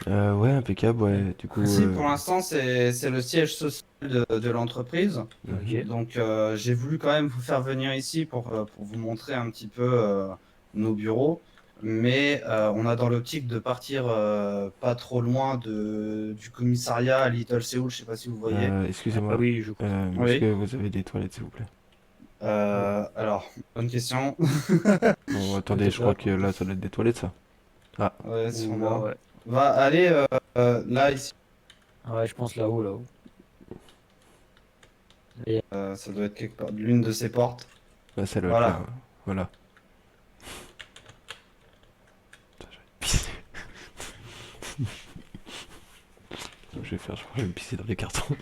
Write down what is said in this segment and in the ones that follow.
Ouais, impeccable, ouais. Du coup, Ici, pour l'instant, c'est le siège social de l'entreprise. mhm. Ok. Donc, j'ai voulu quand même vous faire venir ici pour vous montrer un petit peu nos bureaux. Mais on a dans l'optique de partir pas trop loin du commissariat à Little Seoul. Je sais pas si vous voyez. Ah Excusez-moi, oui, je crois. est-ce que Oui. vous avez des toilettes, s'il vous plaît? Alors, bonne question. Bon, Je attendez, sais je crois pas. que là, ça doit être des toilettes, ça. Ah, Ouais, Ou là, sûrement. ouais. Va aller là, ici. Ah ouais, je pense là-haut, là-haut. Et Ça doit être quelque part, l'une de ces portes. là, ça doit être là, Voilà. ouais. Voilà. Pisser. Je vais faire, je crois que je vais me pisser dans les cartons.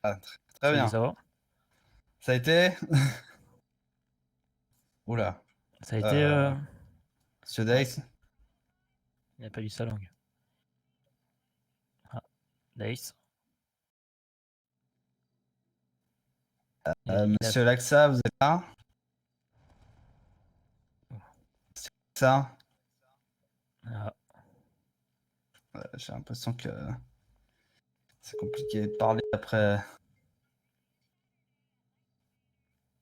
Ah, très salut, bien. ça va? Ça a été? Oula. Ça a été. Euh, Monsieur Ouais, Dace? il a pas dit sa langue. Ah, Daïs. Monsieur Laxa, vous êtes là? Ça? Ah, J'ai l'impression que c'est compliqué de parler après.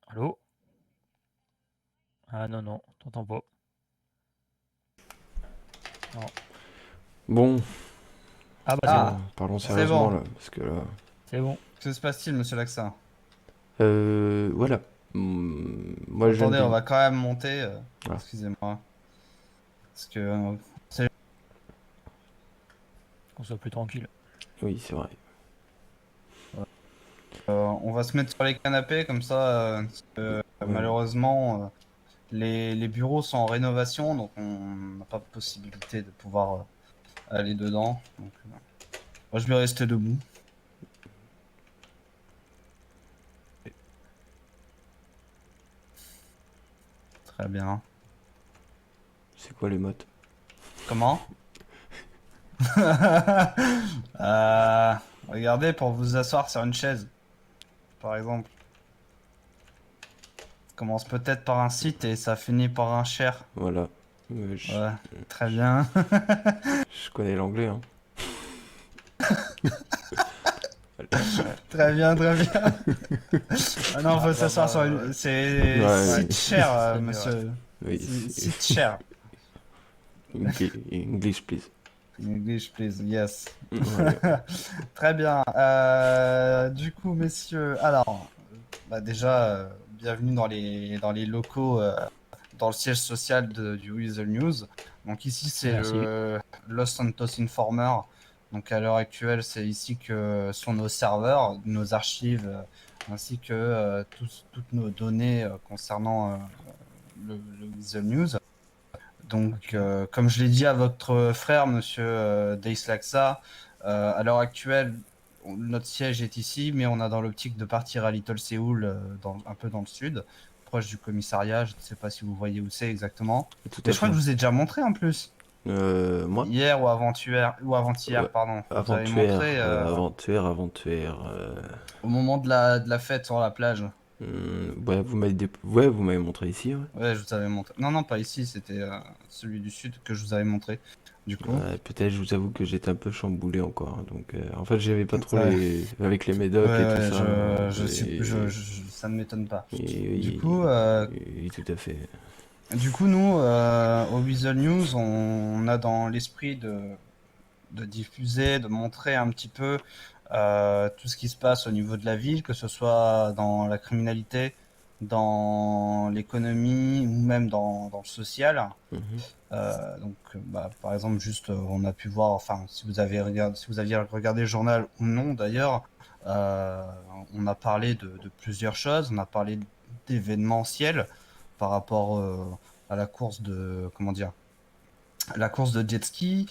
allô? Ah non, non, t'entends pas. Non. Bon, Ah bah c'est bon, Ah, parlons c'est sérieusement, bon. là, parce que là... c'est bon. Que se passe-t-il, monsieur Laxa? Voilà. Moi, je viens Attendez, on de... va quand même monter. Ah, Excusez-moi. Parce que Qu'on soit plus tranquille. oui, c'est vrai. on va se mettre sur les canapés, comme ça, parce que, Ouais. malheureusement, les bureaux sont en rénovation, donc on n'a pas possibilité de pouvoir aller dedans. Donc, moi, je vais rester debout. Très bien. C'est quoi les mottes? Comment? Euh, regardez, pour vous asseoir sur une chaise, par exemple. Ça commence peut-être par un site et ça finit par un cher. Voilà. Ouais, très bien. Je connais l'anglais, hein. Très bien, très bien. Ah non, Ah faut bah s'asseoir sur ouais. une... C'est Ouais, site cher, C'est mieux, ouais. monsieur. oui, C'est site cher. English, please. English, please, yes. Voilà. Très bien. Du coup, messieurs, alors, bah déjà, bienvenue dans les locaux, dans le siège social du Weasel News. Donc ici, c'est Merci. le Los Santos Informer. Donc à l'heure actuelle, c'est ici que sont nos serveurs, nos archives, ainsi que toutes nos données concernant le Weasel News. Donc, comme je l'ai dit à votre frère, monsieur Deislaxa, à l'heure actuelle, notre siège est ici, mais on a dans l'optique de partir à Little Séoul, un peu dans le sud, proche du commissariat. Je ne sais pas si vous voyez où c'est exactement. Tout Mais à je crois fait. que je vous ai déjà montré en plus. Moi? Hier ou avant-hier, Ouais. pardon. Je vous avais Avant-hier, montré avant-hier. au moment de la fête sur la plage. Ouais, ouais, vous m'avez montré ici, ouais. Ouais, je vous avais montré. Non, non, pas ici, c'était celui du sud que je vous avais montré. Du coup, Peut-être, je vous avoue que j'étais un peu chamboulé encore, hein, donc en fait j'avais pas trop ouais. avec les Ouais, médocs et tout ouais, ça. ça ne m'étonne pas. Du Et- coup, tout à fait. nous, au Weasel News, on a dans l'esprit de diffuser, de montrer un petit peu tout ce qui se passe au niveau de la ville, que ce soit dans la criminalité, dans l'économie ou même dans le social. Mhm. Par exemple, juste, on a pu voir, enfin, si vous aviez regardé le journal ou non d'ailleurs, euh, on a parlé de plusieurs choses. On a parlé d'événementiel par rapport à la course de, comment dire, la course de jet ski.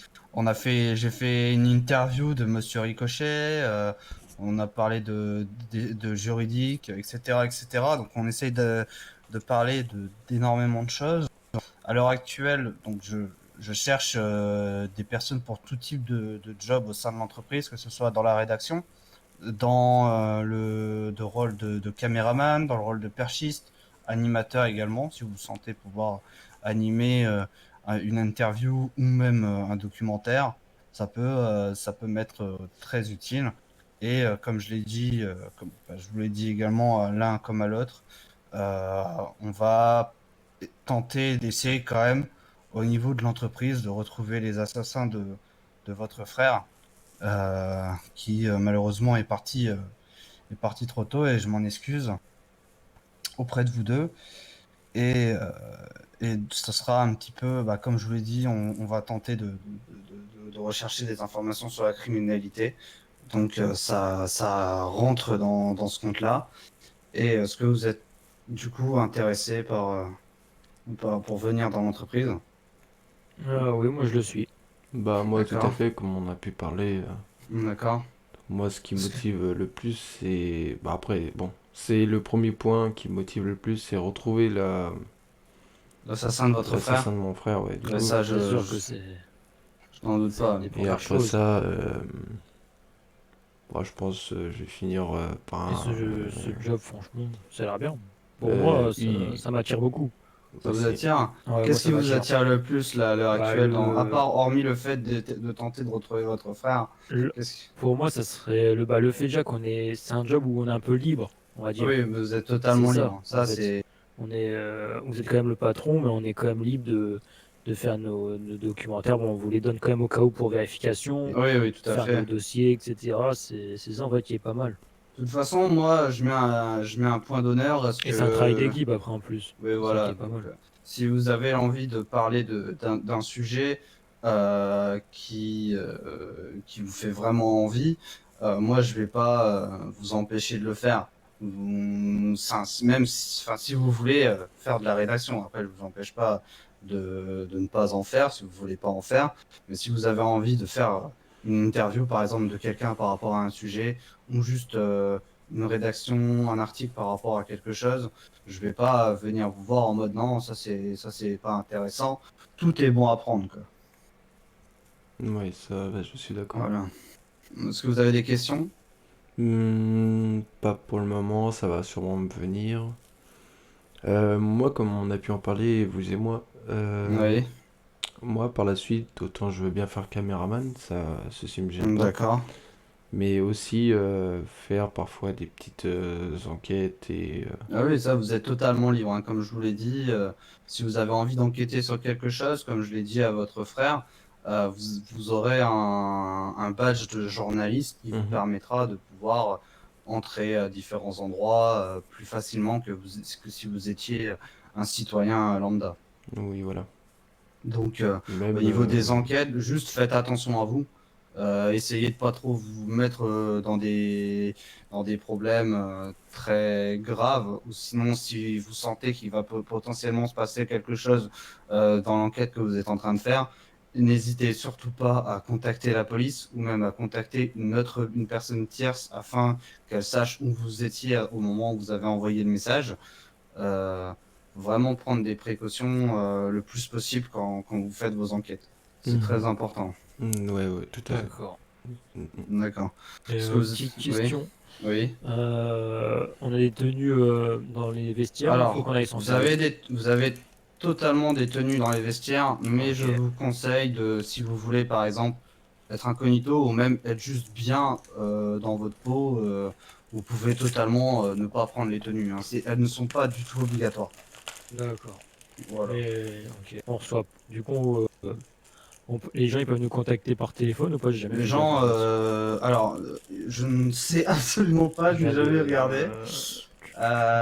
J'ai fait une interview de Monsieur Ricochet. On a parlé de juridique, etc., etc. Donc, on essaye de parler d'énormément de choses. À l'heure actuelle, je cherche des personnes pour tout type de job au sein de l'entreprise, que ce soit dans la rédaction, dans le rôle de caméraman, dans le rôle de perchiste, animateur également, si vous sentez pouvoir animer une interview ou même un documentaire, ça peut m'être très utile. Et comme je l'ai dit, je vous l'ai dit également à l'un comme à l'autre, euh, on va tenter d'essayer quand même au niveau de l'entreprise de retrouver les assassins de votre frère qui malheureusement est parti trop tôt et je m'en excuse auprès de vous deux. Et, euh, et ce sera un petit peu, comme je vous l'ai dit, on va tenter de rechercher des informations sur la criminalité. Donc ça rentre dans ce compte-là. Et est-ce que vous êtes du coup intéressé pour venir dans l'entreprise? Oui, moi je le suis. Bah moi tout à D'accord, fait, comme on a pu parler, d'accord. moi ce qui Parce que motive le plus c'est... Bah après, bon, c'est le premier point qui motive le plus, c'est retrouver l'assassin de votre l'assassin frère, de mon frère, ouais, du ouais, coup. ça C'est sûr que je n'en doute c'est une pas. des Et premières après choses. ça, bah, je pense je vais finir par Et un... ce job, franchement, ça a l'air bien. Pour euh, moi, oui, ça m'attire beaucoup. Ça vous aussi. attire? Ouais, moi Qu'est-ce qui ça vous m'attire. attire le plus là, à l'heure Bah, actuelle, à part, hormis le fait de tenter de retrouver votre frère? le- Qu'est-ce qui- pour moi, ça serait le fait déjà c'est un job où on est un peu libre, on va Ah dire. oui, vous êtes C'est totalement ça, libre. en Ça, fait. c'est. Vous êtes quand même le patron, mais on est quand même libre de faire nos documentaires. Bon, on vous les donne quand même au cas où pour vérification, Oui, oui, tout à faire fait. nos dossiers, etc. C'est ça en fait qui est pas mal. De toute façon, moi, je mets un point d'honneur à ce Et c'est un travail que. d'équipe après en plus. Oui, C'est ça qui voilà. est pas Donc, mal. si vous avez envie de parler d'un sujet qui vous fait vraiment envie, moi, je vais pas vous empêcher de le faire. Même si, enfin, si vous voulez faire de la rédaction, après, je vous empêche pas de ne pas en faire si vous voulez pas en faire. Mais si vous avez envie de faire une interview, par exemple, de quelqu'un par rapport à un sujet, ou juste une rédaction, un article par rapport à quelque chose, je vais pas venir vous voir en mode non, ça c'est pas intéressant. Tout est bon à prendre, quoi. Ouais, ça, bah, je suis d'accord. Voilà. Est-ce que vous avez des questions? Pas pour le moment, ça va sûrement me venir. Moi, comme on a pu en parler, vous et moi, Oui, moi par la suite, autant je veux bien faire caméraman, ça, ceci me gêne pas. d'accord. Mais aussi faire parfois des petites enquêtes et... Ah oui, ça, vous êtes totalement libre, hein. Comme je vous l'ai dit, si vous avez envie d'enquêter sur quelque chose, comme je l'ai dit à votre frère, vous aurez un badge de journaliste qui vous Mhm. permettra de pouvoir entrer à différents endroits plus facilement que si vous étiez un citoyen lambda. Oui, voilà. Donc, au Même... niveau des enquêtes, juste faites attention à vous. Essayez de pas trop vous mettre dans des problèmes très graves, ou sinon si vous sentez qu'il va potentiellement se passer quelque chose dans l'enquête que vous êtes en train de faire, n'hésitez surtout pas à contacter la police ou même à contacter une personne tierce afin qu'elle sache où vous étiez au moment où vous avez envoyé le message. Euh, Vraiment prendre des précautions le plus possible quand vous faites vos enquêtes. C'est Mhm. très important. Ouais, ouais, tout à fait. D'accord. D'accord. Et Parce que vous... petite Oui, question. oui. On a des tenues dans les vestiaires ou faut qu'on Alors, aille s'en servir? vous avez totalement des tenues dans les vestiaires, mais je Ok. vous conseille de, si vous voulez, par exemple, être incognito ou même être juste bien dans votre peau, vous pouvez totalement ne pas prendre les tenues, hein. Elles ne sont pas du tout obligatoires. D'accord. Voilà. Mais ok. On reçoit. Du coup, les gens ils peuvent nous contacter par téléphone ou pas? J'ai jamais Les fait gaffe en gens, fait. alors, je ne sais absolument pas, Je je n'ai viens jamais de. regardé.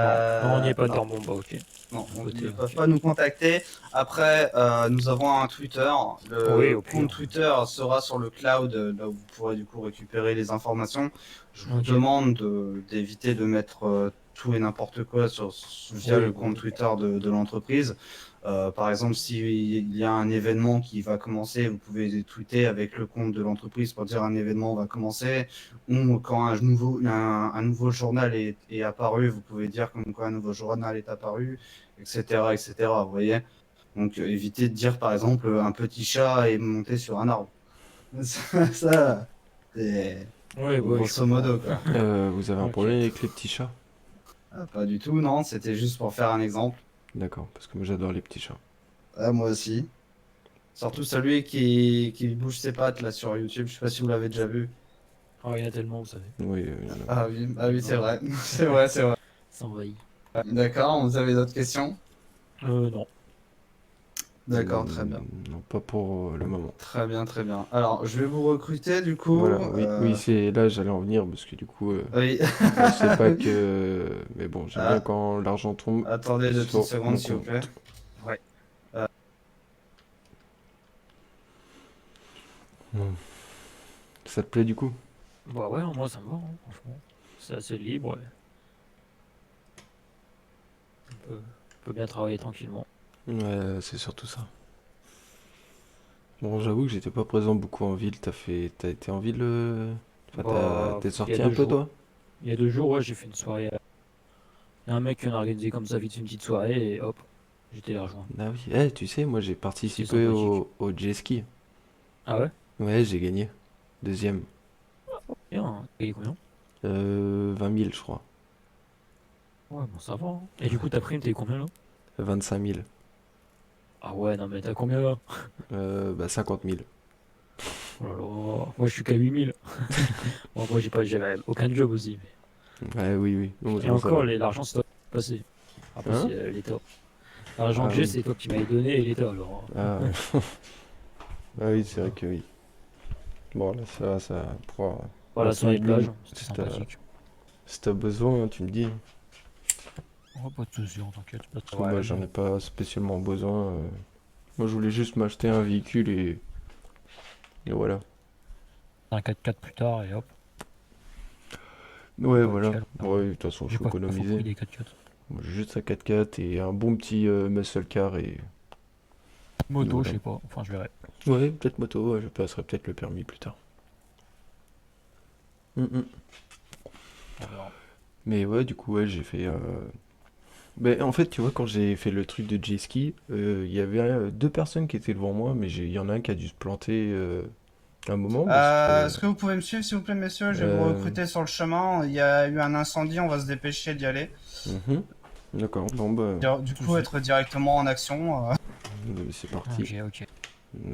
Non, non, on n'y est pas Non. dedans. Bon bah ok. Non, De mon ils ne côté, peuvent ok. pas nous contacter. Après, nous avons un Twitter. Oui, Le au pire. compte Twitter sera sur le cloud, là où vous pourrez du coup récupérer les informations. Je vous Ok. demande d'éviter de mettre tout et n'importe quoi via Oui, le bah compte oui. Twitter de l'entreprise. Par exemple, s'il y a un événement qui va commencer, vous pouvez tweeter avec le compte de l'entreprise pour dire un événement va commencer. Ou quand un nouveau journal est apparu, vous pouvez dire comme quoi un nouveau journal est apparu, etc., etc. Vous voyez? Donc, évitez de dire, par exemple, un petit chat est monté sur un arbre. Ça, c'est Oui, bah oui, je grosso comprends. modo, quoi. Vous avez un Ok. problème avec les petits chats? Pas du tout, non, c'était juste pour faire un exemple. D'accord, parce que moi j'adore les petits chats. Ah, moi aussi. Surtout celui qui bouge ses pattes là sur YouTube, je sais pas si vous l'avez déjà vu. Oh, il y en a tellement, vous savez. Oui, Ah oui, c'est Non, vrai. C'est vrai, c'est vrai. ça envahit. D'accord, vous avez d'autres questions? Non. D'accord, très bien. non, pas pour le moment. Très bien, très bien. Alors, je vais vous recruter du coup. Voilà, oui, oui, c'est là j'allais en venir parce que du coup, Oui. bon, c'est pas que, mais bon, j'aime bien Ah, quand l'argent tombe attendez deux petites sur secondes, mon s'il vous plaît. compte. Ouais. Euh, Hmm. Ça te plaît du coup? Bah ouais, moi ça me va, hein, franchement. C'est assez libre. Ouais. On peut bien travailler tranquillement. Ouais, c'est surtout ça. Bon, j'avoue que j'étais pas présent beaucoup en ville. T'as été en ville, enfin, Bah, t'es il y a sorti un deux peu jours. toi? Il y a 2 jours, ouais, j'ai fait une soirée. Il y a un mec qui en a organisé comme ça, vite fait une petite soirée et hop, j'étais les rejoindre. Ah oui, eh, tu sais, moi j'ai C'était participé sympathique. au jet ski. Ah ouais? Ouais, j'ai gagné. Deuxième. Bien, hein. T'as payé combien? 20 000, je crois. Ouais, bon, ça va, hein. Et du coup, ta prime, t'es combien là? 25 000. Ah ouais, non, mais t'as combien là? Bah 50 000. Oh là là, moi je suis qu'à 8000. Bon, moi j'avais aucun job aussi. Ouais, oui, oui. Donc, Et bon, ça va. encore, l'argent c'est toi qui m'as passé. Après, Hein? c'est l'État. L'argent Ah que j'ai, oui. c'est toi qui m'avais donné et l'État alors. Ah, ah oui, c'est vrai Voilà. que oui. Bon, là, ça pourra Voilà, sur m'enseigner les de mine. plages, c'était sympathique. Si t'as besoin, hein, tu me dis. Oh, pas de soucis, on t'inquiète, pas de Parce que moi, j'en problème. ai pas spécialement besoin. Moi, je voulais juste m'acheter un véhicule et voilà. Un 4x4 plus tard et hop, Ouais, bah voilà. nickel. Ouais, de toute façon, J'ai faut pas trop économiser. pris des 4x4. Moi, j'ai juste un 4x4 et un bon petit muscle car et Moto, je voilà. sais pas, enfin je verrai. Ouais, peut-être moto, ouais, je passerai peut-être le permis plus tard. Mm, mm. On verra. Mais ouais, du coup, ouais, j'ai fait. Ben, en fait, tu vois, quand j'ai fait le truc de jet ski, il y avait deux personnes qui étaient devant moi, mais il y en a un qui a dû se planter un moment parce que. Est-ce que vous pouvez me suivre, s'il vous plaît, messieurs? Je vais vous euh, recruter sur le chemin. Il y a eu un incendie, on va se dépêcher d'y aller. mhm. D'accord, bon, bah, Du Tout de coup, suite. être directement en action. c'est parti. Ok, ok.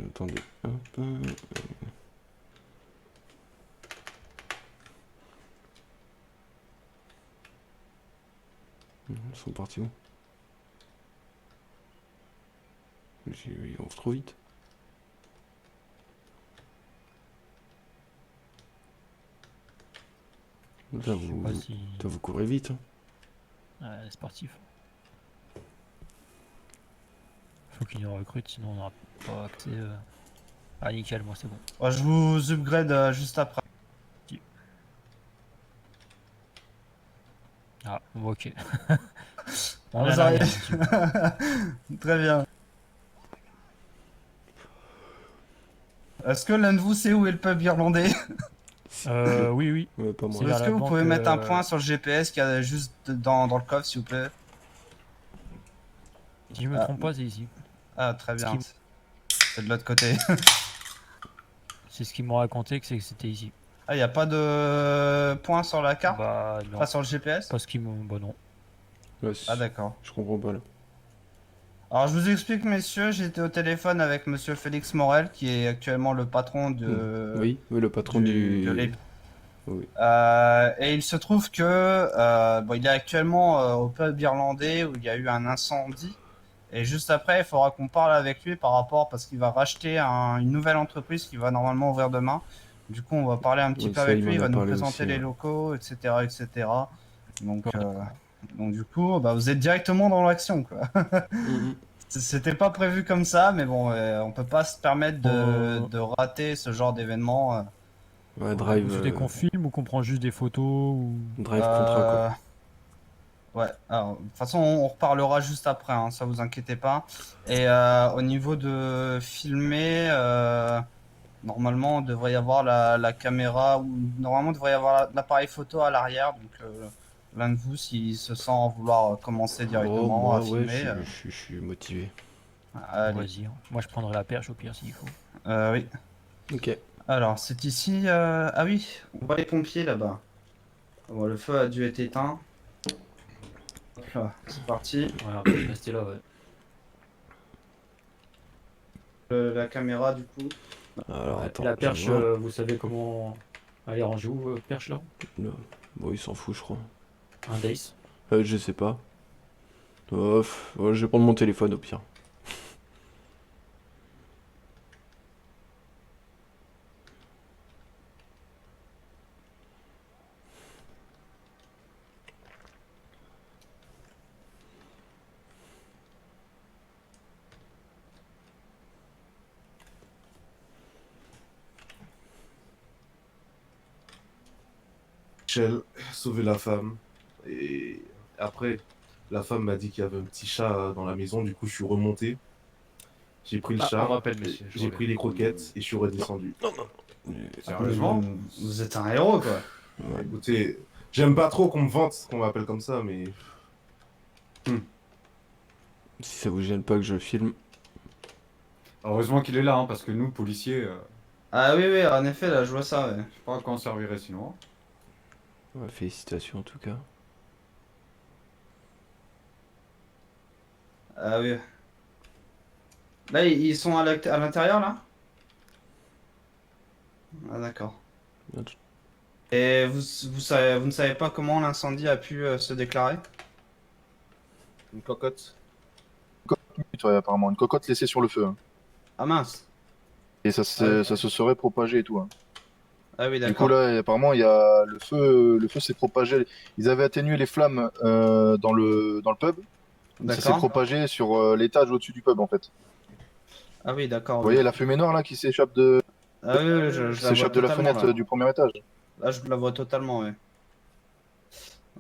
Attendez. Hop, ils sont partis où? Ils vont trop vite. Là, Je sais pas si. vous courez vite, hein. Sportif. Faut qu'il nous recrute, sinon on n'aura pas accès. Ah, nickel, moi c'est bon. Ouais, je vous upgrade juste après. Ah, bon, ok. Ah, On est vous à l'arrière, arrivez. monsieur. Très bien. Est-ce que l'un de vous sait où est le pub irlandais? Oui, oui. Ouais, pas moi. C'est vers Est-ce la que vous pouvez banque. mettre un point sur le GPS qu'il y a juste dans le coffre, s'il vous plaît? Si je me Ah, trompe pas, c'est ici. ah, très Ce bien. qui- C'est de l'autre côté. C'est ce qu'ils m'ont raconté que c'était ici. Ah, il n'y a pas de point sur la carte? Bah Pas non, sur le GPS? pas ce qu'ils m'ont. Bah non. Ouais, Ah, d'accord. je comprends pas là. Alors, je vous explique, messieurs, j'étais au téléphone avec monsieur Félix Morel, qui est actuellement le patron Oui, oui, le patron de du. Oui. et il se trouve que bon, il est actuellement au pub irlandais où il y a eu un incendie. Et juste après, il faudra qu'on parle avec lui par rapport parce qu'il va racheter une nouvelle entreprise qui va normalement ouvrir demain. Du coup, on va parler un petit Oui, peu ça, avec il lui. m'en Il a va nous parlé présenter aussi. les Ouais. locaux, etc., etc. Donc, du coup, bah, vous êtes directement dans l'action, quoi. Mhm. C'était pas prévu comme ça, mais bon, on peut pas se permettre Euh, de rater ce genre d'événement. Ouais, Ouais, vous souhaitez qu'on filme ou qu'on prend juste des photos ou... drive contrat quoi. Euh, Ouais, alors, de toute façon, on reparlera juste après, hein, ça vous inquiétez pas. Et au niveau de filmer, normalement, on devrait y avoir la caméra, ou normalement, il devrait y avoir l'appareil photo à l'arrière. Donc, l'un de vous, s'il se sent en vouloir commencer Oh, directement à moi, ouais, filmer, je suis motivé. allez. Vas-y, hein. Moi je prendrai la perche au pire s'il faut. Oui. Ok. Alors, c'est ici. Ah oui, on voit les pompiers là-bas. Bon, le feu a dû être éteint. Hop là, c'est parti. Ouais, on va peut-être rester là, ouais. La caméra, du coup. Alors, Ouais. attends, La je vais perche, voir. vous savez comment aller ranger où, perche là? Là. Bon, il s'en fout, je crois. Un Dace. Je sais pas. Oh, ouais, je vais prendre mon téléphone au pire. Michel, sauver la femme. Et après, la femme m'a dit qu'il y avait un petit chat dans la maison, du coup je suis remonté. J'ai pris le Ah, on chat, m'appelle, messieurs. Je j'ai reviens. pris les croquettes et je suis redescendu. Sérieusement? Vous êtes un héros, quoi. Ouais. Écoutez, j'aime pas trop qu'on me vante, qu'on m'appelle comme ça, mais Si ça vous gêne pas que je filme. Heureusement qu'il est là, hein, parce que nous, policiers, Ah oui, oui, en effet, là, je vois ça, ouais. je sais pas à quoi on servirait sinon. Ouais, félicitations en tout cas. Ah oui. Là, ils sont à l'intérieur, là? Ah, d'accord. Et vous ne savez pas comment l'incendie a pu se déclarer? une cocotte. Ouais, apparemment, une cocotte laissée sur le feu, hein. Ah mince. Et Ah, ça se serait propagé et tout, hein. ah oui, Du coup, d'accord. là, apparemment, il y a le feu s'est propagé. Ils avaient atténué les flammes dans dans le pub. Mais ça s'est D'accord. propagé sur l'étage au-dessus du pub, en fait. Ah oui, d'accord. Vous Oui. voyez la fumée noire là qui Ah oui, oui, je la vois s'échappe de la totalement, fenêtre là. du premier étage. Là, je la vois totalement, oui.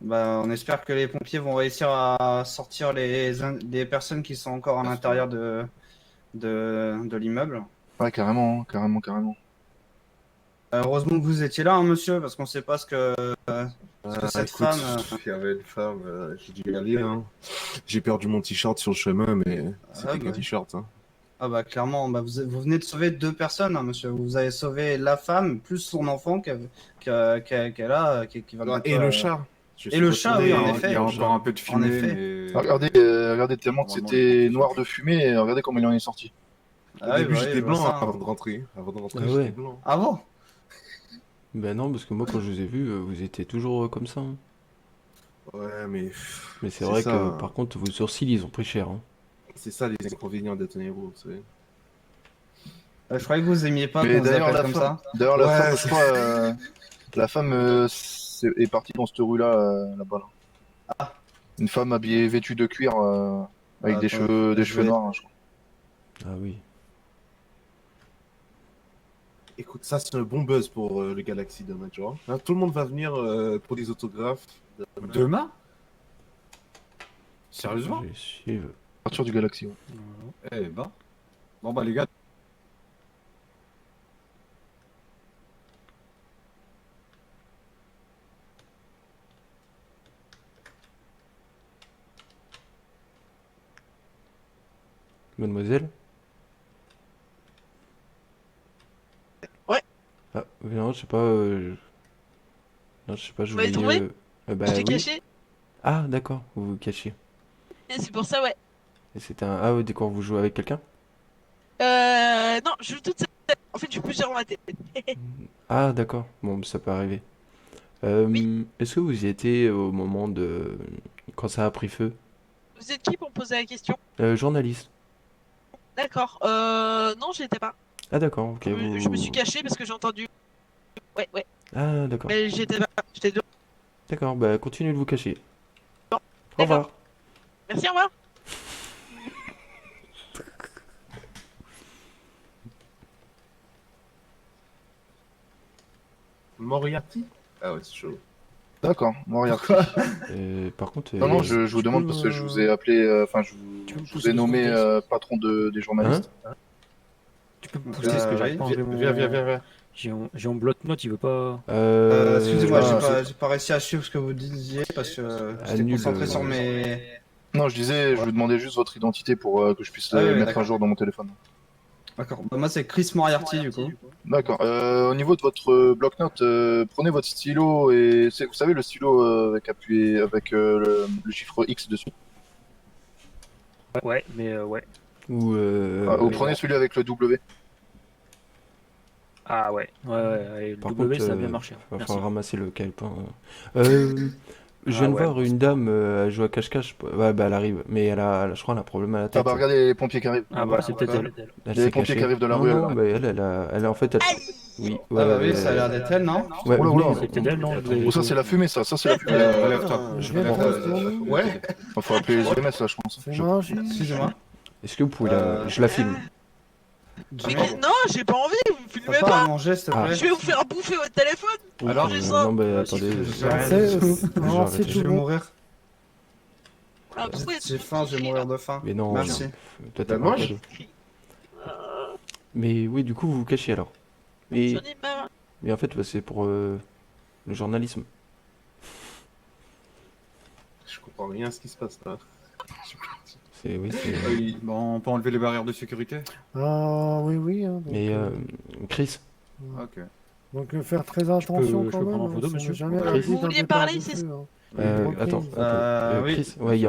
Bah, on espère que les pompiers vont réussir à sortir les personnes qui sont encore à l'intérieur de l'immeuble. Ouais, carrément, hein, carrément, carrément. Heureusement que vous étiez là, hein, monsieur, parce qu'on ne sait pas ce que Ah, cette écoute, femme. il y avait une femme, j'ai dû y aller, hein. J'ai perdu mon t-shirt sur le chemin, mais c'était Ah, qu'un bah, t-shirt, hein. ah bah clairement, bah, vous venez de sauver deux personnes, hein, monsieur. Vous avez sauvé la femme plus son enfant qu'elle a, qui va Ah, bientôt. et le chat. Je Et suis le chat, oui, retourné en Il y effet. a le encore chat. un peu de En fumée, effet. Ah, mais regardez tellement que normalement, les c'était pompiers noir sont de fumée, et regardez comment il en est sorti. Au Ah oui, début, bah oui, j'étais je vois blanc ça, hein. avant de rentrer. Avant de rentrer, Ah j'étais ouais. blanc. Ah bon? Ben non, parce que moi quand je vous ai vu, vous étiez toujours comme ça, hein. Ouais, mais Mais c'est c'est vrai ça, que hein. par contre vos sourcils ils ont pris cher, hein. C'est ça les inconvénients d'être un héros, vous savez. Je croyais que vous aimiez pas qu'on Mais vous appelle comme ça. la Ouais, femme, je crois, la femme est partie dans cette rue-là, là-bas, là. Une femme habillée, vêtue de cuir, avec Attends, des je cheveux vais, noirs, hein, je crois. Ah oui. Écoute, ça c'est un bon buzz pour le Galaxy demain, tu vois. Là, tout le monde va venir pour des autographes. Demain? Sérieusement? Je vais suivre. Partir du Galaxy. Ouais. Eh ben. Bon bah les gars. Mademoiselle? Ouais. Ah, non, je sais pas. Non, je sais pas, je Vous m'avez voulais. trouvé Bah Je t'ai oui. caché. Ah, d'accord, vous vous cachez. Et c'est pour ça, ouais. Et c'est un. Ah, ouais, d'accord, vous jouez avec quelqu'un? Non, je joue toute seule. En fait, je suis plusieurs dans ma tête. Ah, d'accord, bon, ça peut arriver. Oui. Est-ce que vous y étiez au moment de. Quand ça a pris feu? Vous êtes qui pour me poser la question? Journaliste. D'accord. Non, j'y étais pas. Ah, d'accord, ok, Je me suis vous. caché parce que j'ai entendu. Ouais, ouais. Ah, d'accord. Mais j'y étais pas. J'étais dehors. D'accord, bah continuez de vous cacher. Bon, Au revoir. Merci, au revoir. Moriarty? Ah ouais, c'est chaud. D'accord, Moriarty. Par contre. Non, non, je vous demande parce que je vous ai appelé, enfin, Tu peux me je vous pousser ai deux nommé secondes, Gaze patron des journalistes. Tu peux me pousser parce que j'arrive pas à enlever mon. Viens. J'ai mon bloc-notes, il veut pas. Excusez-moi, Ah, j'ai pas réussi à suivre ce que vous disiez parce que j'étais Annule, concentré sur mes. Non, je disais, je vous demandais juste votre identité pour que je puisse Ah oui, oui, mettre d'accord. à jour dans mon téléphone. D'accord. Bah, moi, c'est Chris Moriarty, du coup. D'accord. Au niveau de votre bloc-notes, prenez votre stylo et vous savez le stylo avec appuyé avec le chiffre X dessus. Ouais, mais ouais. Ou. Vous prenez celui avec le W. Ah ouais. Ouais. Le Par W, contre, ça a bien marché. va Merci. falloir ramasser le calepin. Je viens de ouais, voir bon, une dame elle joue à cache-cache. Ouais, bah elle arrive, mais je crois, elle a un problème à la Ah tête. bah regardez les pompiers qui arrivent. Ah bah, c'est peut-être elle. Elle les s'est pompiers cachée. qui arrivent de la Non, rue, non, là. bah elle, en fait, elle. Oui, Ah bah oui, ça a l'air d'être elle, non? Ouais, Oula, venez, oula. C'est peut-être elle, non? Oh, ça c'est la fumée, ça c'est la fumée. Relève-toi. Ouais. Faut appeler les EMS là, je pense. Excusez-moi. Est-ce que vous pouvez la. Je la filme. Mais non, j'ai pas envie, vous me filmez Papa, pas. à manger, s'il te Ah. plaît. Je vais vous faire bouffer votre téléphone. Alors, j'ai ça. non, bah attendez. Je vais mourir. Ah, pourquoi J'ai faim, je vais mourir de faim. Mais non, Merci. toi t'as Bah, pas mange. de- Mais oui, du coup, vous vous cachez alors. Mais, J'en ai marre. mais en fait, bah, c'est pour le journalisme. Je comprends rien à ce qui se passe là. Oui, c'est. Bon, on peut enlever les barrières de sécurité? Ah oui, hein, donc, Mais Chris, donc faire très attention je quand peux même. prendre en photo, on sait monsieur jamais Chris. la vie Vous d'un vouliez départ parler, de c'est feu, hein. attends, oui. Chris, ouais, il y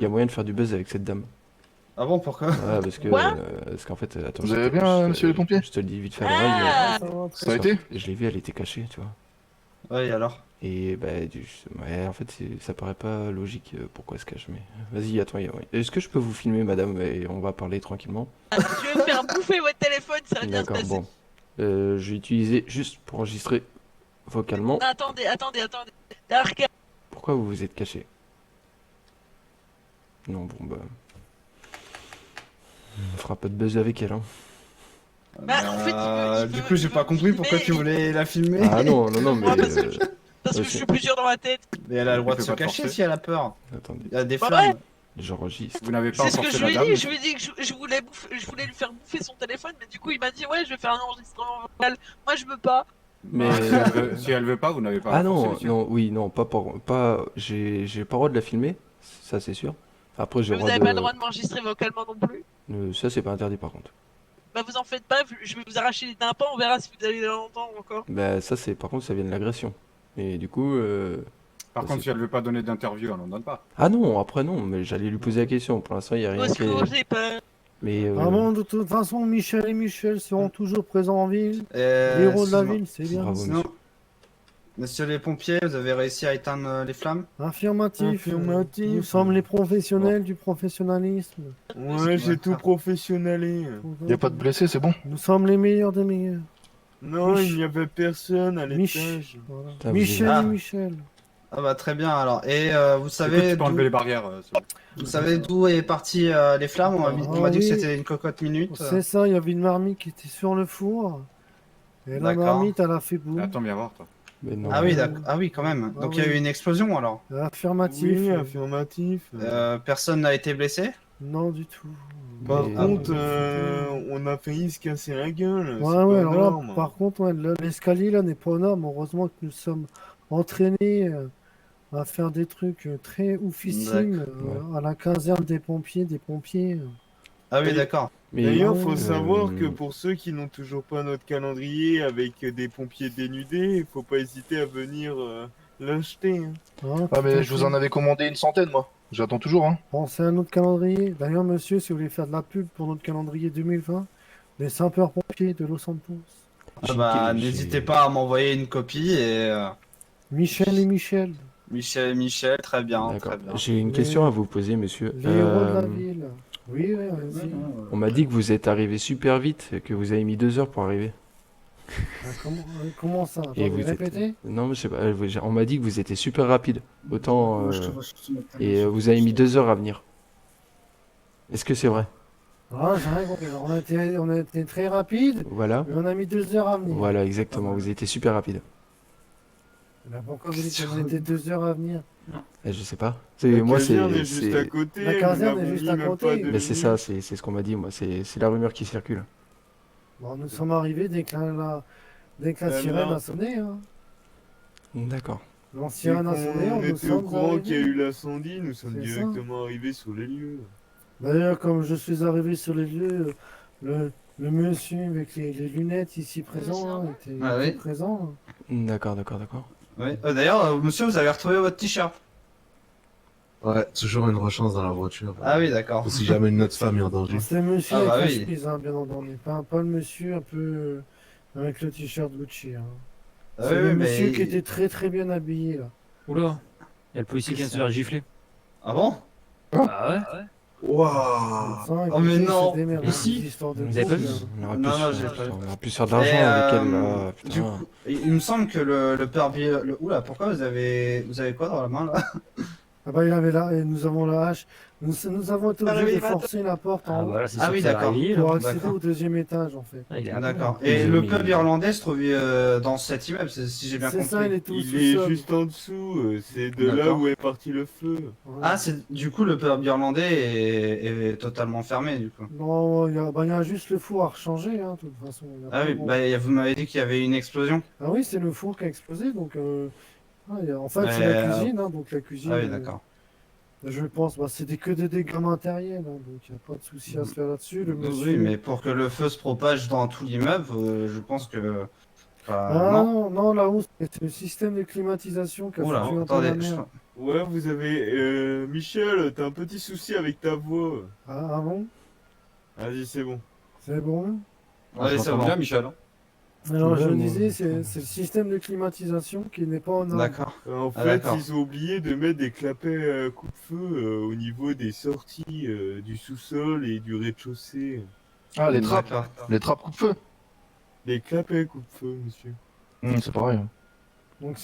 a moyen de faire du buzz avec cette dame. Ah bon, pourquoi? Ah, parce qu'en fait, attends. Vous allez bien, monsieur les pompiers? Je te le dis vite fait à l'oreille. Ah, Ça va, Ça a été? Je l'ai vue, elle était cachée, tu vois. Ouais, et alors? Et bah, ouais, en fait, ça paraît pas logique pourquoi elle se cache, mais vas-y, attends, est-ce que je peux vous filmer, madame, et on va parler tranquillement? je vais vous faire bouffer votre téléphone, ça va bien se D'accord, passer. bon. Je vais utiliser juste pour enregistrer vocalement. Non, attendez. Dark. Pourquoi vous vous êtes caché? Non, bon, bah. On fera pas de buzz avec elle, hein. Bah, en fait, il Du veut- coup, j'ai il pas veut compris me pourquoi tu filmer. voulais la filmer. Ah non, mais. Ouais, parce que je suis plusieurs dans ma tête. Mais elle a le droit de Tu se peux pas te cacher forcer. si elle a peur. Attendez, Il y a des Bah flammes. j'enregistre. Vous n'avez pas C'est ce que forcé je la lui ai dame? dit. Je lui ai dit que je voulais lui faire bouffer son téléphone, mais du coup, il m'a dit ouais, je vais faire un enregistrement vocal. Moi, je veux pas. Mais. Si elle veut pas, vous n'avez pas Ah à forcer, non, monsieur. non, oui, non, pas. J'ai pas le droit de la filmer, ça c'est sûr. Après, j'ai Mais le vous droit n'avez de. pas le droit de m'enregistrer vocalement non plus. Ça, c'est pas interdit par contre. Bah, vous en faites pas. Je vais vous arracher les tympans. On verra si vous allez l'entendre encore. Bah, ça, c'est par contre, ça vient de l'agression. Et du coup. Par ça, contre, c'est- si elle veut pas donner d'interview, elle n'en donne pas. Ah non, après non, mais j'allais lui poser la question. Pour l'instant, il y a rien Au qui secours, est. j'ai peur. Mais. Vraiment, de toute façon, Michel et Michel seront toujours présents en ville. Les Euh, héros de la excuse-moi. ville, c'est bien. Bravo, Sinon, monsieur. Monsieur les pompiers, vous avez réussi à éteindre les flammes? Affirmatif. Affirmatif. Nous sommes les professionnels du professionnalisme. Ouais, j'ai tout professionnalisé. Y a pas de blessés, c'est bon? Nous sommes les meilleurs des meilleurs. Non, Mich- il n'y avait personne à Mich- l'étage. Voilà. Putain, vous Michel avez- et Michel. Ah bah très bien alors. Et vous Écoute, savez tu peux enlever les barrières. s'il vous plaît. vous savez d'où est parti les flammes? On m'a dit que oui. c'était une cocotte minute. C'est ça, il y avait une marmite qui était sur le four. Et la D'accord. marmite, elle a fait boum. Attends, viens voir, toi. Mais non. Ah oui, d'accord. Ah oui, quand même. Ah Donc il y a oui. eu une explosion alors. Affirmatif. Oui, affirmatif. Personne n'a été blessé? Non, du tout. Par Mais- contre, C'était- on a failli se casser la gueule. Ouais, c'est ouais, pas alors là, norme. par contre, ouais, l'escalier là n'est pas aux normes. Heureusement que nous sommes entraînés à faire des trucs très oufissimes à la caserne des pompiers. Ah oui, Oui. d'accord. Mais D'ailleurs, faut euh, savoir que pour ceux qui n'ont toujours pas notre calendrier avec des pompiers dénudés, il faut pas hésiter à venir l'acheter. Hein. Hein, Ah, tout mais à je vous fait. en avais commandé une centaine, moi. J'attends toujours, hein. Pensez à notre calendrier. D'ailleurs, monsieur, si vous voulez faire de la pub pour notre calendrier 2020, les sapeurs-pompiers de Los Santos. Ah bah, j'ai- n'hésitez pas à m'envoyer une copie et Michel et Michel, Michel et Michel, très bien, D'accord. très bien. J'ai une Les- question à vous poser, monsieur. les héros de la Euh, ville. Oui, oui, vas-y. On m'a dit que vous êtes arrivé super vite, que vous avez mis 2 heures pour arriver. Ah, comment ça? Et Attendez, vous êtes- répétez? Non, mais je sais pas. On m'a dit que vous étiez super rapide. Autant. Et vous avez mis 2 heures à venir. Est-ce que c'est vrai? Ah, j'ai rien compris. On a été très rapide, Voilà. mais on a mis 2 heures à venir. Voilà, exactement. Vous étiez super rapide. Bah, pourquoi vous dites qu'on a été 2 heures à venir? Je sais pas. La Moi, caserne c'est. est juste à côté. La nous caserne est n'avons juste mis à même côté. pas de Mais c'est minutes. ça, c'est ce qu'on m'a dit, moi. C'est la rumeur qui circule. Bon, nous sommes arrivés dès que la Eh sirène bien. a sonné. Hein. D'accord. La Dès sirène a qu'on sonné, nous était au sommes courant qu'il y a arrivés. eu l'incendie, nous sommes C'est ça. directement arrivés sur les lieux. D'ailleurs, comme je suis arrivé sur les lieux, le monsieur avec les lunettes ici présent hein, était, Ah était oui. présent. D'accord, d'accord, d'accord. Oui. D'ailleurs, monsieur, vous avez retrouvé votre t-shirt. Ouais, toujours une rechange dans la voiture. Ah oui, d'accord. Si jamais une autre femme est en danger. C'est le monsieur Ah avec bah la oui. chemise, hein, bien entendu. Pas le monsieur un peu avec le t-shirt Gucci. Hein. Ah C'est oui, le oui, monsieur mais... qui était très très bien habillé là. Oula, il y a le policier qui vient de se faire gifler. Ah bon? Ah ouais? Waouh! Sans Oh, mais écouter non. ces démerdes, Mais si. ces histoires de Vous avez pas bouffe, vu? là. On aurait Non, pu non, se- j'ai pas vu. on aurait pu se faire de l'argent Et, avec elle, là. du Putain. coup, il me semble que le père Oula, pourquoi vous avez quoi dans la main là? Ah bah il avait là, et nous avons la hache. Nous avons été obligés de Révélateur. forcer la porte en Ah haut voilà, c'est Ah sûr oui, que ça va d'accord. arriver, pour là. accéder D'accord. au deuxième étage en fait. Ah, il est à D'accord. Ils Et ont le mis- pub irlandais se trouve dans cet immeuble, si j'ai bien C'est compris. ça, il est tout Il est sous-sol. juste en dessous, c'est de là D'accord. où est parti le feu. Voilà. Ah, c'est du coup le pub irlandais est totalement fermé du coup. Non, il y a juste le four à rechanger, hein, de toute façon. Il y a Ah pas oui, grand- bah vous m'avez dit qu'il y avait une explosion. Ah oui, c'est le four qui a explosé, donc en fait Mais, c'est la cuisine, hein, donc la cuisine. Ah oui, d'accord. Je pense, bah, c'est que des dégâts matériels, hein, donc il n'y a pas de souci à se faire là-dessus. Le Oui, monsieur. mais pour que le feu se propage dans tout l'immeuble, je pense que. Ah non. non, non, là-haut, c'est le système de climatisation qui a Oula, foutu un peu attendez. la merde. Ouais, vous avez... Michel, t'as un petit souci avec ta voix. Ah bon? Vas-y, c'est bon. C'est bon? Allez, Je c'est m'entends bon. bien, Michel. Hein. Alors, je Ouais, moi. disais, c'est le système de climatisation qui n'est pas en ordre. D'accord. En Ah, fait, d'accord. ils ont oublié de mettre des clapets coupe-feu au niveau des sorties du sous-sol et du rez-de-chaussée. Ah, les trappes. D'accord. Les trappes coupe-feu. Des clapets coupe-feu, monsieur. C'est pareil. Hein. Donc,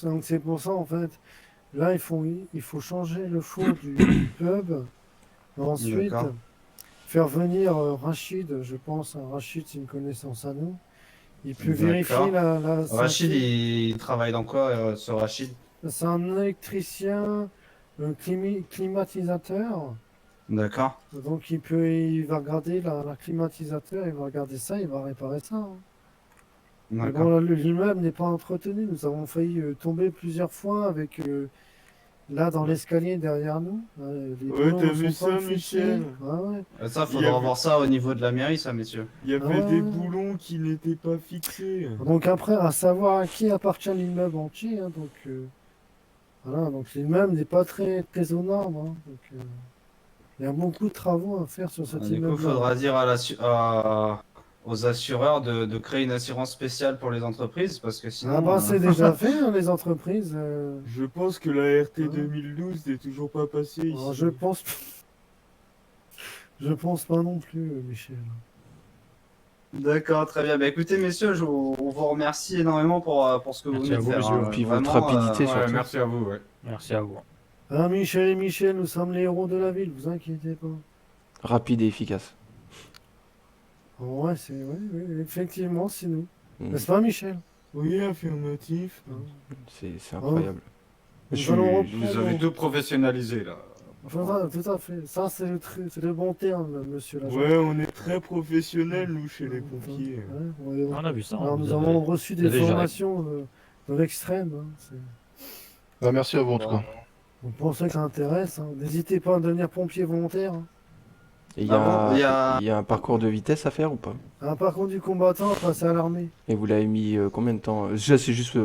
donc c'est pour ça, en fait, là, il faut changer le four du pub. Ensuite, D'accord. faire venir Rachid, je pense, hein, Rachid, c'est une connaissance à nous. Il peut D'accord. vérifier la Rachid, il travaille dans quoi, ce Rachid? C'est un électricien, un climatisateur. D'accord. Donc il va regarder la climatisateur, il va regarder ça, il va réparer ça. Hein. Mais D'accord. bon, l'immeuble n'est pas entretenu. Nous avons failli tomber plusieurs fois avec là dans l'escalier derrière nous. Les Ouais, boulons t'as ne vu sont pas ça, fixés. Michel? Ah ouais. Ça, Il y faudra a- voir ça au niveau de la mairie, ça, messieurs. Il y avait Ah ouais. des boulons qui n'étaient pas fixés. Donc après, à savoir à qui appartient l'immeuble entier. Hein, donc voilà, donc l'immeuble n'est pas très aux normes. Hein, donc il y a beaucoup de travaux à faire sur cet Du coup, il immeuble. faudra dire aux assureurs de créer une assurance spéciale pour les entreprises, parce que sinon... Ah bah c'est déjà fait, hein, les entreprises. Je pense que la RT Ouais. 2012 n'est toujours pas passée ici. Alors, je pense pas non plus, Michel. D'accord, très bien. Bah, écoutez, messieurs, on vous remercie énormément pour ce que vous Merci venez à de vous, faire. monsieur. hein. Puis votre Vraiment, rapidité, Ouais, surtout. merci à vous, ouais. Merci à vous. Ah Michel et Michel, nous sommes les héros de la ville, vous inquiétez pas. Rapide et efficace. Ouais, oui, effectivement, c'est nous. N'est-ce pas, Michel? Oui, affirmatif. C'est incroyable. Nous Je allons suis- Vous avez reprendre. tout professionnalisé là. Voilà, tout à fait. Ça, c'est le bon terme, monsieur l'agent. Ouais, on est très professionnels, nous, chez les Ouais, pompiers. On a vu ça. Alors, vous nous avez- avons reçu des vous avez géré. formations de l'extrême. Hein. Bah, merci à vous en tout cas. On pensait que ça intéresse. Hein. N'hésitez pas à devenir pompier volontaire. Hein. Et il y Ah bon, il y a un parcours de vitesse à faire ou pas? Par contre, du combattant, passer à l'armée. Et vous l'avez mis combien de temps? Ça, c'est juste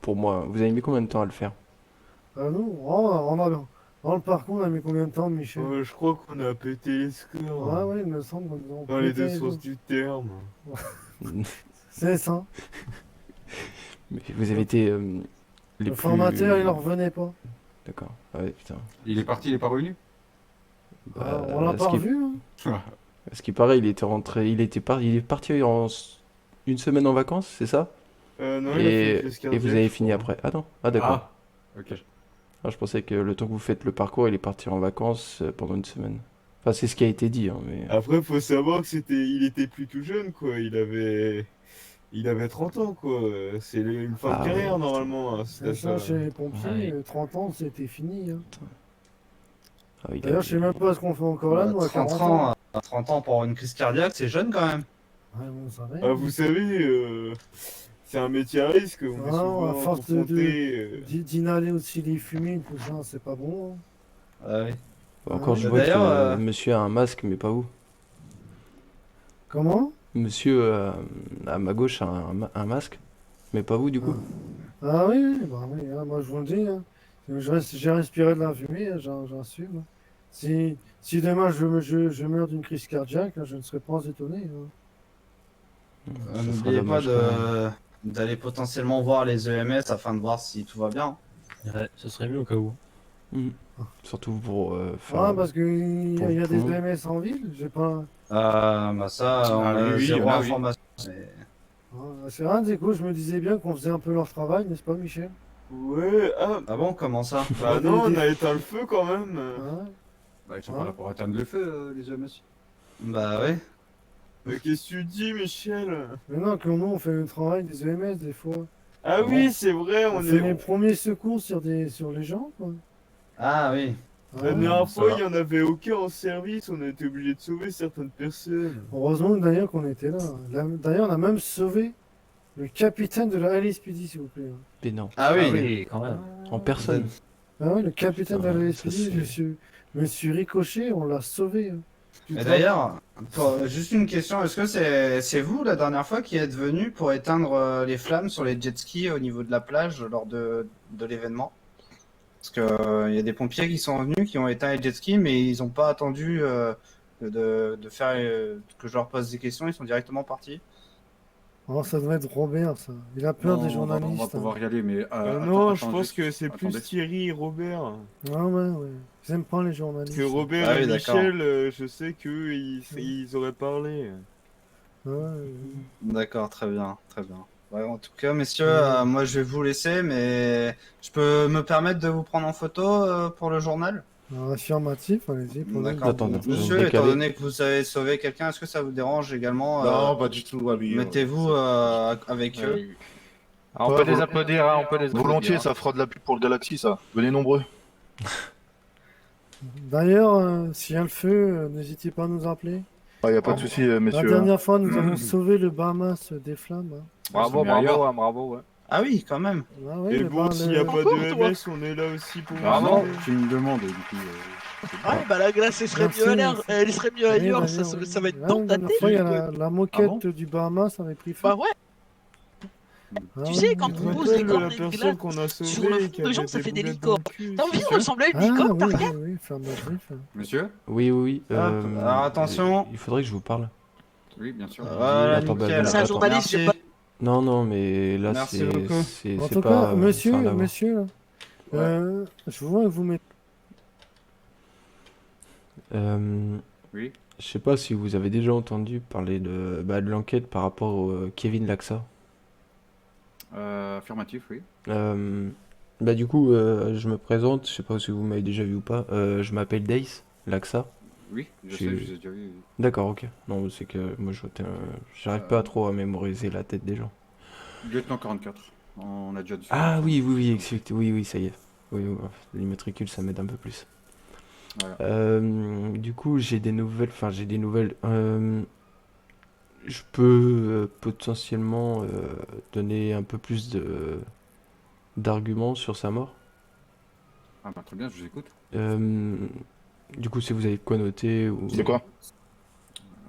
pour moi. Vous avez mis combien de temps à le faire? Nous, dans le parcours, on a mis combien de temps, Michel? Je crois qu'on a pété les scores. Ouais, ouais, il me semble qu'on nous a Dans les pété deux sens du terme. C'est ça. Mais vous avez été les Le plus... formateur, il en revenait pas. D'accord. Ah ouais, putain. Il est parti, il est pas revenu. On l'a ce pas qui- revu. Hein. Ce qui paraît, il était rentré, il est parti en une semaine en vacances, c'est ça? Non, il a fait une crise Et vous cardiaque, avez je fini crois. après? Ah non? Ah d'accord. Ah, ok. Ah, je pensais que le temps que vous faites le parcours, il est parti en vacances pendant une semaine. Enfin, c'est ce qui a été dit, hein, mais... Après, faut savoir que il était plus tout jeune, quoi. Il avait 30 ans, quoi. C'est une fin Ah, de carrière, ouais, normalement. Hein, C'est ça, chez les pompiers, Ouais. 30 ans, c'était fini. Hein. Ah, il a- D'ailleurs, je sais même pas ce qu'on fait encore là, nous, à 30 40 ans, ans. 30 ans pour avoir une crise cardiaque, c'est jeune quand même. Ouais, bon, ça va. Ah, vous savez, c'est un métier à risque. On est Ah, souvent à force confronté, d'inhaler aussi les fumées, tout ça, c'est pas bon. Hein. Ah oui. Encore, je Ouais. vois que D'ailleurs, monsieur a un masque, mais pas vous. Comment? Monsieur, à ma gauche, a un masque, mais pas vous, du coup. Ah oui, oui, bah oui, hein, moi je vous le dis. Hein. J'ai respiré de la fumée, hein, j'assume. Si demain je meurs d'une crise cardiaque, hein, je ne serais pas étonné. Hein. Ça sera N'oubliez pas dommage, quand même. d'aller potentiellement voir les EMS afin de voir si tout va bien. Ouais, ce serait mieux au cas où. Mhm. Surtout pour faire... Ah, parce qu'il pour y a tout des le monde. EMS en ville, j'ai pas. Bah ça, on Ah, a oui, oui, zéro là, oui. information. mais- C'est rien, du coup, je me disais bien qu'on faisait un peu leur travail, n'est-ce pas, Michel? Ouais, Ah bon, comment ça? bah non, on a éteint le feu quand même. Ouais. Bah, ils sont pas là pour atteindre le feu, les EMS. Bah ouais. Mais qu'est-ce que tu dis, Michel? Mais non, que nous, on fait le travail des EMS des fois. Ah bon oui, c'est vrai, On on fait les est. premiers secours sur les gens, quoi. Ah oui. La Ah, dernière ça fois, va. il y en avait aucun en service, on a été obligé de sauver certaines personnes. heureusement d'ailleurs qu'on était là. D'ailleurs, on a même sauvé le capitaine de la LSPD, s'il vous plaît. Mais non, Ah oui. quand même. en personne. Ah ouais, le capitaine de la Ça, LSPD, c'est- monsieur Ricochet, on l'a sauvé. Hein. Tu Mais te d'ailleurs, juste une question, est-ce que c'est vous la dernière fois qui êtes venu pour éteindre les flammes sur les jet skis au niveau de la plage lors de l'événement? Parce que il y a des pompiers qui sont venus, qui ont éteint les jet skis, mais ils n'ont pas attendu de faire que je leur pose des questions, ils sont directement partis. Oh, ça doit être Robert, ça. Il a peur des On va journalistes. hein. pouvoir y aller, mais. non, attends, je pense juste- que c'est plus attendez. Thierry et Robert. Ah ouais, ouais. Ils aiment pas les journalistes. Que Robert Ah oui, et d'accord. Michel, je sais qu'eux, ils auraient parlé. Ah ouais, ouais. D'accord, très bien, très bien. Ouais, en tout cas, messieurs, moi je vais vous laisser, mais je peux me permettre de vous prendre en photo pour le journal? Alors, affirmatif, allez-y. D'accord. Attendez, je vais Monsieur, me étant décaler. donné que vous avez sauvé quelqu'un, est-ce que ça vous dérange également Non, pas du tout, Ali. mettez-vous avec eux? On peut les applaudir, hein, on peut les volontiers, ça fera de la pub pour le Galaxy, ça. Venez nombreux. D'ailleurs, s'il y a le feu, n'hésitez pas à nous appeler. Ah, y a pas de souci, La messieurs. dernière fois, nous avons sauvé le Bahamas des flammes. Hein. Bravo, bravo, bravo, ouais. Ah oui, quand même. Ah oui, Et le bon, Bah- s'il le- n'y a pas Encore, de toi MS, on est là aussi pour vous Vraiment, aider. tu me demandes, du coup. Ouais, bah la glace, elle serait Merci, mieux à l'air, merci. elle serait mieux Oui, ailleurs, ça, d'ailleurs, oui. ça va être Ouais, dans la ta dernière tête. fois, il y a quoi. la moquette Ah bon du Bahamas avait pris feu. Bah ouais, Ah tu ouais, sais, quand ouais. Tu te on pose les rappelles de cornes la et personne glaces qu'on a sur le sauvée fond qui de avait gens, ça des fait des boulettes dans le licornes. cul, T'as envie de c'est ressembler à une Ah licorne, oui, t'as oui, rien? oui, affirmatif. Monsieur? Oui, oui, oui. Alors, attention. Il faudrait que je vous parle. Oui, bien sûr. Voilà, Attends, bah, nickel. bah, C'est un attends. journaliste, je sais Merci. pas. Non, non, mais là, Merci c'est beaucoup. En c'est tout pas... cas, ça a rien monsieur, à voir. monsieur, je vois que vous mettez. Oui. Je sais pas si vous avez déjà entendu parler de l'enquête par rapport au Kevin Laxa. Affirmatif, oui. Du coup, je me présente, je sais pas si vous m'avez déjà vu ou pas. Je m'appelle Dace Laxa. Oui, je Je sais, suis- je les ai déjà vus. D'accord, ok. Non, c'est que moi, j'arrive pas trop à mémoriser la tête des gens. Lieutenant 44. On a déjà discuté Ah ensemble. oui, oui, oui, oui, oui, ça y est. Oui, oui, l'immatricule, ça m'aide un peu plus. Voilà. Du coup, j'ai des nouvelles. Enfin, j'ai des nouvelles. Je peux potentiellement donner un peu plus d'arguments sur sa mort. Ah bah très bien, je vous écoute. Euh, du coup, si vous avez quoi noter ou... C'est quoi?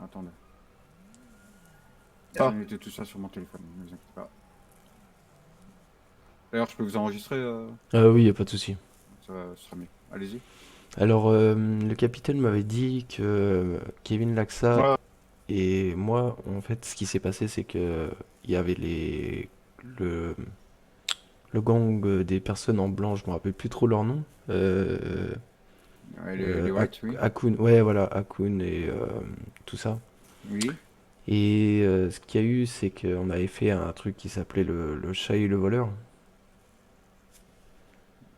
Attendez. Ah. J'ai noté tout ça sur mon téléphone, ne vous inquiétez pas. D'ailleurs, je peux vous enregistrer, Oui, y a pas de souci. ce sera mieux. Allez-y. Alors, le capitaine m'avait dit que Kevin Laxa Ah, et moi, en fait, ce qui s'est passé, c'est que il y avait le, le gang des personnes en blanc, je me rappelle plus trop leur nom. Ouais, les Whites, oui. Akun, ouais, voilà, Akun et tout ça. Oui. Et ce qu'il y a eu, c'est qu'on avait fait un truc qui s'appelait le chat et le voleur.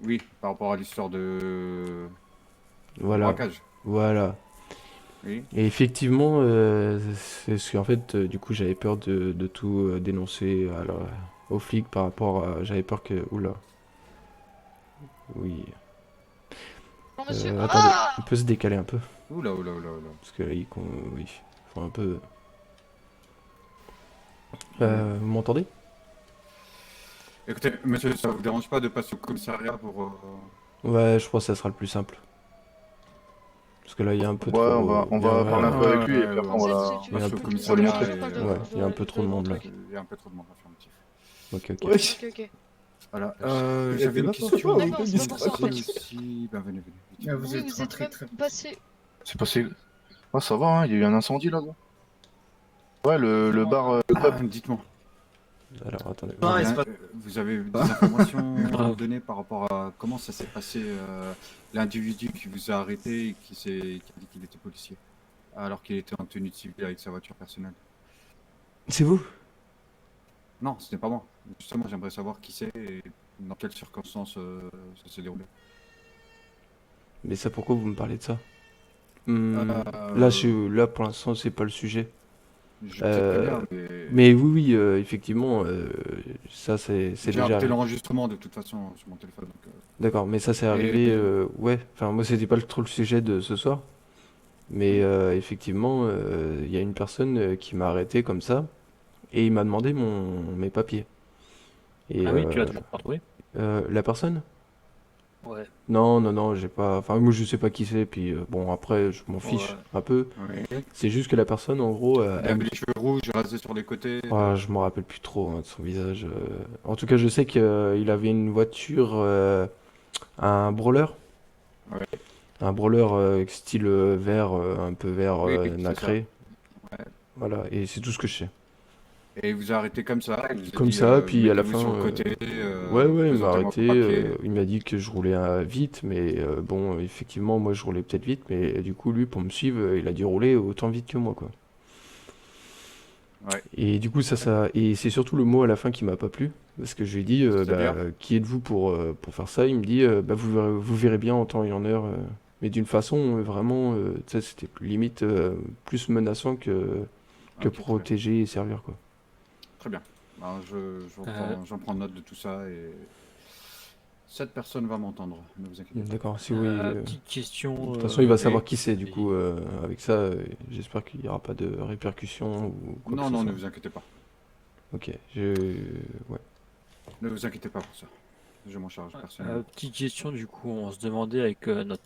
Oui, par rapport à l'histoire de Voilà, braquage. voilà. Oui. Et effectivement, c'est ce qu'en fait, du coup, j'avais peur de tout dénoncer aux flics par rapport à. J'avais peur que. Oula. Oui. Non, monsieur. Attendez, Ah on peut se décaler un peu. Oula, oula, oula, oula. Parce que là, oui, faut un peu. Ouais. Vous m'entendez? Écoutez, monsieur, ça vous dérange pas de passer au commissariat pour... Ouais, je pense que ça sera le plus simple. Parce que là, il y a un peu ouais, on va, trop. on il y a- va parler un peu avec lui et Ouais, puis après ouais, on va C'est- la... c'est- Il y a un passe au peu- commissariat montrer. et... Ouais, il y a un peu trop de monde là. Il y a un peu trop de monde affirmatif. Ok, ok. Ok, ok. Voilà. Il y a J'avais des une notes, question. D'accord, c'est pas pour ça, en fait. Aussi... Ben, venez, venez. Ah, vous Oui, êtes vous êtes rentré même très vite. passé. C'est passé... Ah, ça va, hein, il y a eu un incendie là-bas. Ouais, le bar... le pub. Dites-moi. Alors, attendez. Ah, il se passe- Vous avez des informations à nous donner par rapport à comment ça s'est passé, l'individu qui vous a arrêté et qui a dit qu'il était policier, alors qu'il était en tenue de civil avec sa voiture personnelle. C'est vous? Non, ce n'est pas moi. Justement, j'aimerais savoir qui c'est et dans quelles circonstances ça s'est déroulé. Mais ça, pourquoi vous me parlez de ça? Euh, Là, pour l'instant, c'est pas le sujet. Je sais très bien, mais Mais oui, oui, effectivement, ça, c'est j'ai déjà arrêté arrivé. l'enregistrement de toute façon sur mon téléphone. Donc, D'accord, mais ça, c'est Et- arrivé, ouais. Enfin, moi, c'était pas trop le sujet de ce soir. Mais effectivement, il y a une personne qui m'a arrêté comme ça et il m'a demandé mes papiers. Et Ah oui, tu l'as toujours pas retrouvé? la personne? Ouais. Non, non, non, j'ai pas. Enfin, moi, je sais pas qui c'est. Puis bon, après, je m'en fiche Ouais. un peu. oui. C'est juste que la personne, en gros, Il avait les cheveux rouges, rasés sur les côtés. ah, je me rappelle plus trop hein, de son visage. En tout cas, je sais qu'il avait une voiture, un brawler. Ouais. Un brawler style vert, un peu vert Oui, c'est nacré. Ouais. Voilà, et c'est tout ce que je sais. Et il vous a arrêté comme ça. Il vous a Comme dit, ça, puis à la mettez-vous fin, sur le côté. ouais, ouais, il m'a présentez-moi vos arrêté. papiers. Il m'a dit que je roulais vite, mais bon, effectivement, moi je roulais peut-être vite, mais du coup, lui, pour me suivre, il a dû rouler autant vite que moi, quoi. Ouais. Et du coup, et c'est surtout le mot à la fin qui m'a pas plu, parce que je lui ai dit, C'est-à-dire qui êtes-vous pour faire ça? Il me dit, vous verrez bien en temps et en heure, mais d'une façon vraiment, tu sais, c'était limite plus menaçant que Ok, très bien. protéger et servir, quoi. Très bien. Ben, j'en prends note de tout ça et cette personne va m'entendre. Ne vous inquiétez pas. D'accord, si oui. Petite question. De toute façon, il va savoir et- qui c'est, du coup, avec ça, j'espère qu'il n'y aura pas de répercussions ou quoi que Non, ce non, ne soit. vous inquiétez pas. Ok, ouais. Ne vous inquiétez pas pour ça. Je m'en charge personnellement. Petite question, du coup, on se demandait avec notre